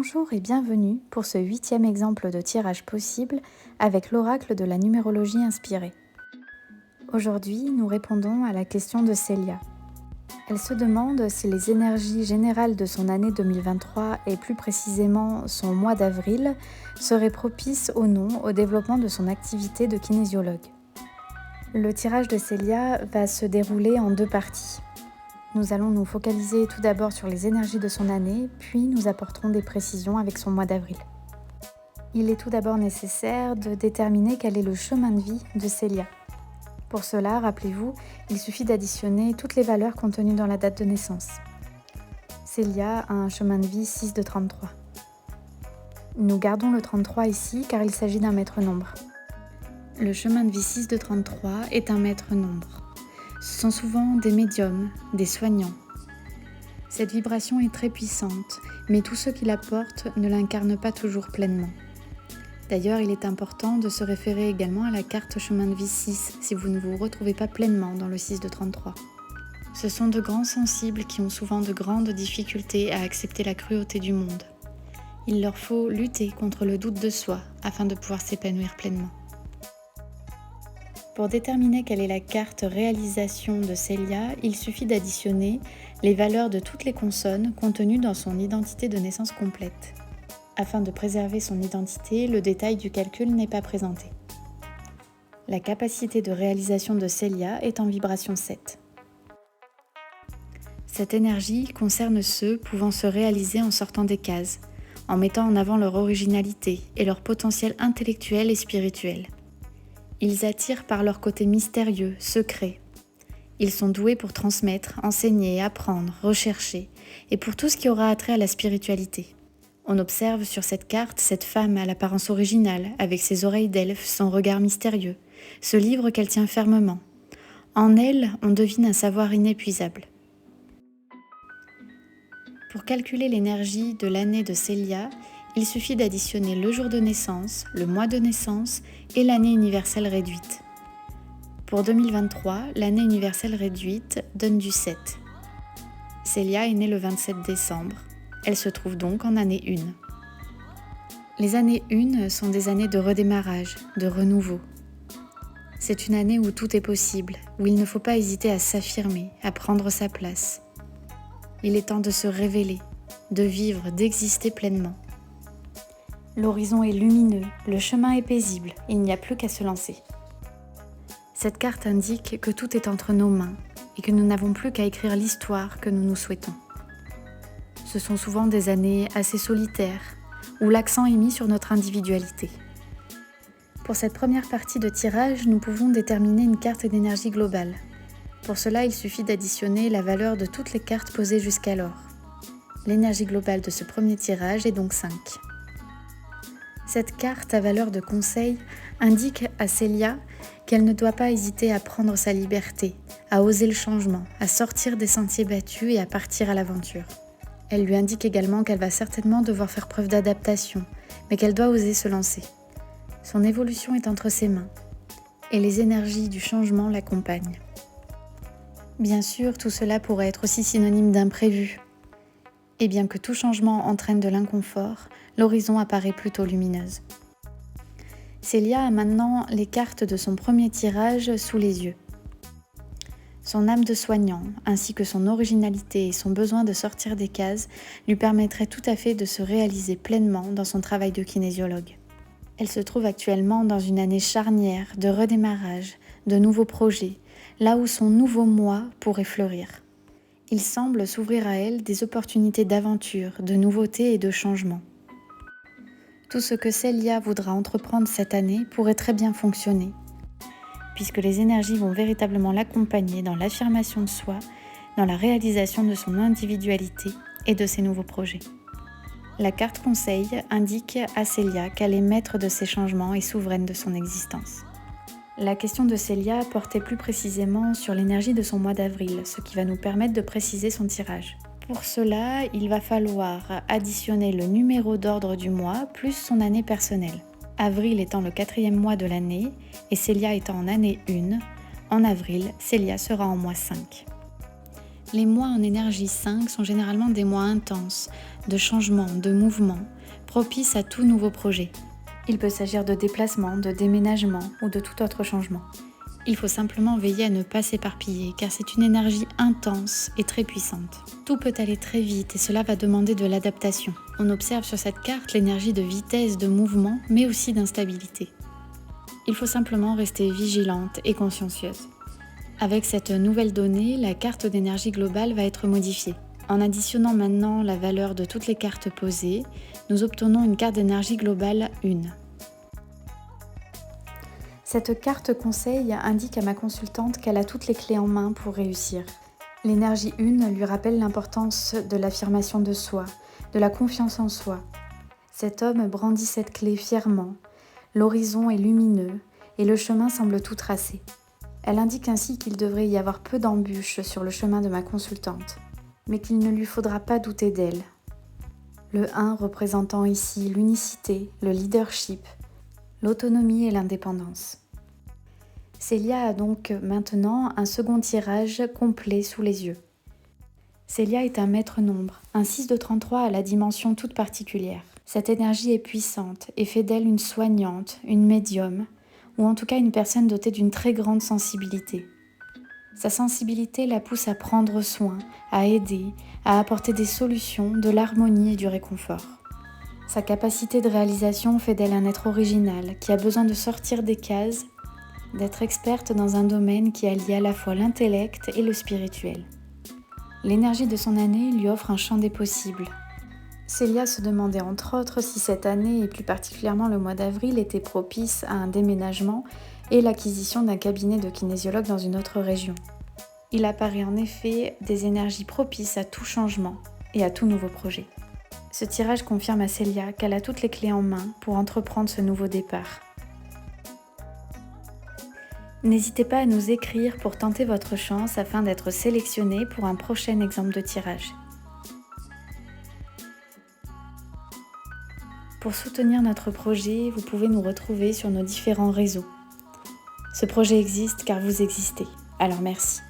Bonjour et bienvenue pour ce 8e exemple de tirage possible avec l'oracle de la numérologie inspirée. Aujourd'hui, nous répondons à la question de Célia. Elle se demande si les énergies générales de son année 2023 et plus précisément son mois d'avril seraient propices ou non au développement de son activité de kinésiologue. Le tirage de Célia va se dérouler en deux parties. Nous allons nous focaliser tout d'abord sur les énergies de son année, puis nous apporterons des précisions avec son mois d'avril. Il est tout d'abord nécessaire de déterminer quel est le chemin de vie de Célia. Pour cela, rappelez-vous, il suffit d'additionner toutes les valeurs contenues dans la date de naissance. Célia a un chemin de vie 6 de 33. Nous gardons le 33 ici car il s'agit d'un maître nombre. Le chemin de vie 6 de 33 est un maître nombre. Ce sont souvent des médiums, des soignants. Cette vibration est très puissante, mais tous ceux qui la portent ne l'incarnent pas toujours pleinement. D'ailleurs, il est important de se référer également à la carte chemin de vie 6 si vous ne vous retrouvez pas pleinement dans le 6 de 33. Ce sont de grands sensibles qui ont souvent de grandes difficultés à accepter la cruauté du monde. Il leur faut lutter contre le doute de soi afin de pouvoir s'épanouir pleinement. Pour déterminer quelle est la carte réalisation de Célia, il suffit d'additionner les valeurs de toutes les consonnes contenues dans son identité de naissance complète. Afin de préserver son identité, le détail du calcul n'est pas présenté. La capacité de réalisation de Célia est en vibration 7. Cette énergie concerne ceux pouvant se réaliser en sortant des cases, en mettant en avant leur originalité et leur potentiel intellectuel et spirituel. Ils attirent par leur côté mystérieux, secret. Ils sont doués pour transmettre, enseigner, apprendre, rechercher, et pour tout ce qui aura attrait à la spiritualité. On observe sur cette carte cette femme à l'apparence originale, avec ses oreilles d'elfe, son regard mystérieux, ce livre qu'elle tient fermement. En elle, on devine un savoir inépuisable. Pour calculer l'énergie de l'année de Célia, il suffit d'additionner le jour de naissance, le mois de naissance et l'année universelle réduite. Pour 2023, l'année universelle réduite donne du 7. Célia est née le 27 décembre. Elle se trouve donc en année 1. Les années 1 sont des années de redémarrage, de renouveau. C'est une année où tout est possible, où il ne faut pas hésiter à s'affirmer, à prendre sa place. Il est temps de se révéler, de vivre, d'exister pleinement. L'horizon est lumineux, le chemin est paisible et il n'y a plus qu'à se lancer. Cette carte indique que tout est entre nos mains et que nous n'avons plus qu'à écrire l'histoire que nous nous souhaitons. Ce sont souvent des années assez solitaires où l'accent est mis sur notre individualité. Pour cette première partie de tirage, nous pouvons déterminer une carte d'énergie globale. Pour cela, il suffit d'additionner la valeur de toutes les cartes posées jusqu'alors. L'énergie globale de ce premier tirage est donc 5. Cette carte à valeur de conseil indique à Célia qu'elle ne doit pas hésiter à prendre sa liberté, à oser le changement, à sortir des sentiers battus et à partir à l'aventure. Elle lui indique également qu'elle va certainement devoir faire preuve d'adaptation, mais qu'elle doit oser se lancer. Son évolution est entre ses mains, et les énergies du changement l'accompagnent. Bien sûr, tout cela pourrait être aussi synonyme d'imprévu. Et bien que tout changement entraîne de l'inconfort, l'horizon apparaît plutôt lumineuse. Célia a maintenant les cartes de son premier tirage sous les yeux. Son âme de soignant, ainsi que son originalité et son besoin de sortir des cases, lui permettraient tout à fait de se réaliser pleinement dans son travail de kinésiologue. Elle se trouve actuellement dans une année charnière de redémarrage, de nouveaux projets, là où son nouveau moi pourrait fleurir. Il semble s'ouvrir à elle des opportunités d'aventure, de nouveautés et de changement. Tout ce que Célia voudra entreprendre cette année pourrait très bien fonctionner, puisque les énergies vont véritablement l'accompagner dans l'affirmation de soi, dans la réalisation de son individualité et de ses nouveaux projets. La carte conseil indique à Célia qu'elle est maître de ses changements et souveraine de son existence. La question de Célia portait plus précisément sur l'énergie de son mois d'avril, ce qui va nous permettre de préciser son tirage. Pour cela, il va falloir additionner le numéro d'ordre du mois plus son année personnelle. Avril étant le 4e mois de l'année et Célia étant en année 1, en avril, Célia sera en mois 5. Les mois en énergie 5 sont généralement des mois intenses, de changement, de mouvement, propices à tout nouveau projet. Il peut s'agir de déplacement, de déménagement ou de tout autre changement. Il faut simplement veiller à ne pas s'éparpiller car c'est une énergie intense et très puissante. Tout peut aller très vite et cela va demander de l'adaptation. On observe sur cette carte l'énergie de vitesse, de mouvement, mais aussi d'instabilité. Il faut simplement rester vigilante et consciencieuse. Avec cette nouvelle donnée, la carte d'énergie globale va être modifiée. En additionnant maintenant la valeur de toutes les cartes posées, nous obtenons une carte d'énergie globale 1. Cette carte conseil indique à ma consultante qu'elle a toutes les clés en main pour réussir. L'énergie 1 lui rappelle l'importance de l'affirmation de soi, de la confiance en soi. Cet homme brandit cette clé fièrement, l'horizon est lumineux et le chemin semble tout tracé. Elle indique ainsi qu'il devrait y avoir peu d'embûches sur le chemin de ma consultante, mais qu'il ne lui faudra pas douter d'elle. Le 1 représentant ici l'unicité, le leadership, l'autonomie et l'indépendance. Célia a donc maintenant un second tirage complet sous les yeux. Célia est un maître nombre, un 6 de 33 à la dimension toute particulière. Cette énergie est puissante et fait d'elle une soignante, une médium, ou en tout cas une personne dotée d'une très grande sensibilité. Sa sensibilité la pousse à prendre soin, à aider, à apporter des solutions, de l'harmonie et du réconfort. Sa capacité de réalisation fait d'elle un être original qui a besoin de sortir des cases, d'être experte dans un domaine qui allie à la fois l'intellect et le spirituel. L'énergie de son année lui offre un champ des possibles. Célia se demandait entre autres si cette année, et plus particulièrement le mois d'avril, était propice à un déménagement et l'acquisition d'un cabinet de kinésiologue dans une autre région. Il apparaît en effet des énergies propices à tout changement et à tout nouveau projet. Ce tirage confirme à Célia qu'elle a toutes les clés en main pour entreprendre ce nouveau départ. N'hésitez pas à nous écrire pour tenter votre chance afin d'être sélectionné pour un prochain exemple de tirage. Pour soutenir notre projet, vous pouvez nous retrouver sur nos différents réseaux. Ce projet existe car vous existez, alors merci.